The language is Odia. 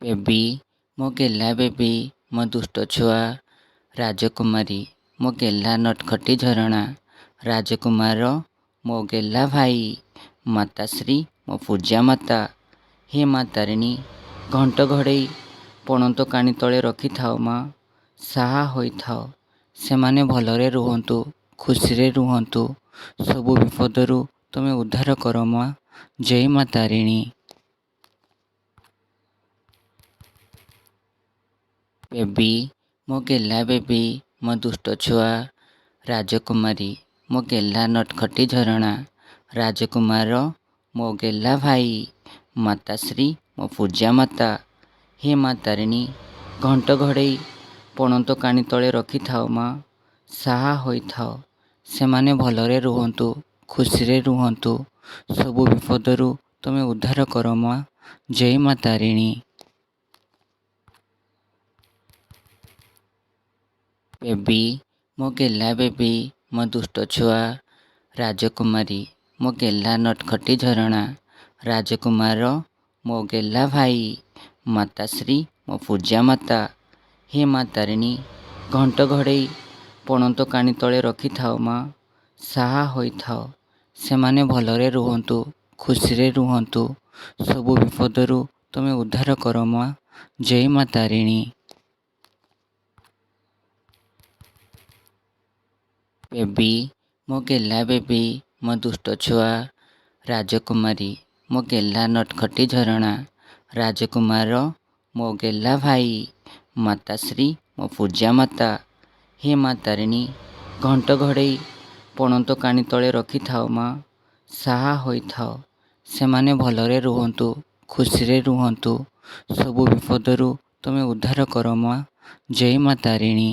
ବେବି ମୋ ଗେହ୍ଲା ବେବି ମୋ ଦୁଷ୍ଟ ଛୁଆ ରାଜକୁମାରୀ ମୋ ଗେହ୍ଲା ନଟଖଟି ଝରଣା ରାଜକୁମାର ମୋ ଗେହ୍ଲା ଭାଇ ମାତାଶ୍ରୀ ମୋ ପୂଜା ମାତା ହେ ମା ତାରିଣୀ ଘଣ୍ଟ ଘୋଡ଼େଇ ପଣତ କାନି ତଳେ ରଖିଥାଅ ମା ସାହା ହୋଇଥାଅ ସେମାନେ ଭଲରେ ରୁହନ୍ତୁ ଖୁସିରେ ରୁହନ୍ତୁ ସବୁ ବିପଦରୁ ତୁମେ ଉଦ୍ଧାର କର ମା ଜୟ ମା ତାରିଣୀ। ବେବି ମୋ ଗେହ୍ଲା ବେବି ମୋ ଦୁଷ୍ଟ ଛୁଆ ରାଜକୁମାରୀ ମୋ ଗେହ୍ଲା ନଟଖଟି ଝରଣା ରାଜକୁମାର ମୋ ଗେହ୍ଲା ଭାଇ ମାତାଶ୍ରୀ ମୋ ପୂଜା ମାତା ହେ ମା ତାରିଣୀ ଘଣ୍ଟ ଘୋଡ଼େଇ ପଣତ କାନି ତଳେ ରଖିଥାଅ ମା ସାହା ହୋଇଥାଅ ସେମାନେ ଭଲରେ ରୁହନ୍ତୁ ଖୁସିରେ ରୁହନ୍ତୁ ସବୁ ବିପଦରୁ ତୁମେ ଉଦ୍ଧାର କର ମା ଜୟ ମା ତାରିଣୀ। ବେବି ମୋ ଗେହ୍ଲା ବେବି ମୋ ଦୁଷ୍ଟ ଛୁଆ ରାଜକୁମାରୀ ମୋ ଗେହ୍ଲା ନଟଖଟି ଝରଣା ରାଜକୁମାର ମୋ ଗେହ୍ଲା ଭାଇ ମାତାଶ୍ରୀ ମୋ ପୂଜା ମାତା ହେ ମା ତାରିଣୀ ଘଣ୍ଟ ଘୋଡ଼େଇ ପଣତ କାନି ତଳେ ରଖିଥାଅ ମା ସାହା ହୋଇଥାଅ ସେମାନେ ଭଲରେ ରୁହନ୍ତୁ ଖୁସିରେ ରୁହନ୍ତୁ ସବୁ ବିପଦରୁ ତୁମେ ଉଦ୍ଧାର କର ମା ଜୟ ମା ତାରିଣୀ। ବେବି ମୋ ଗେହ୍ଲା ବେବି ମୋ ଦୁଷ୍ଟ ଛୁଆ ରାଜକୁମାରୀ ମୋ ଗେହ୍ଲା ନଟଖଟି ଝରଣା ରାଜକୁମାର ମୋ ଗେହ୍ଲା ଭାଇ ମାତାଶ୍ରୀ ମୋ ପୂଜା ମାତା ହେ ମା ତାରିଣୀ ଘଣ୍ଟ ଘୋଡ଼େଇ ପଣତ କାନି ତଳେ ରଖିଥାଅ ମା ସାହା ହୋଇଥାଅ ସେମାନେ ଭଲରେ ରୁହନ୍ତୁ ଖୁସିରେ ରୁହନ୍ତୁ ସବୁ ବିପଦରୁ ତୁମେ ଉଦ୍ଧାର କର ମା ଜୟ ମା ତାରିଣୀ।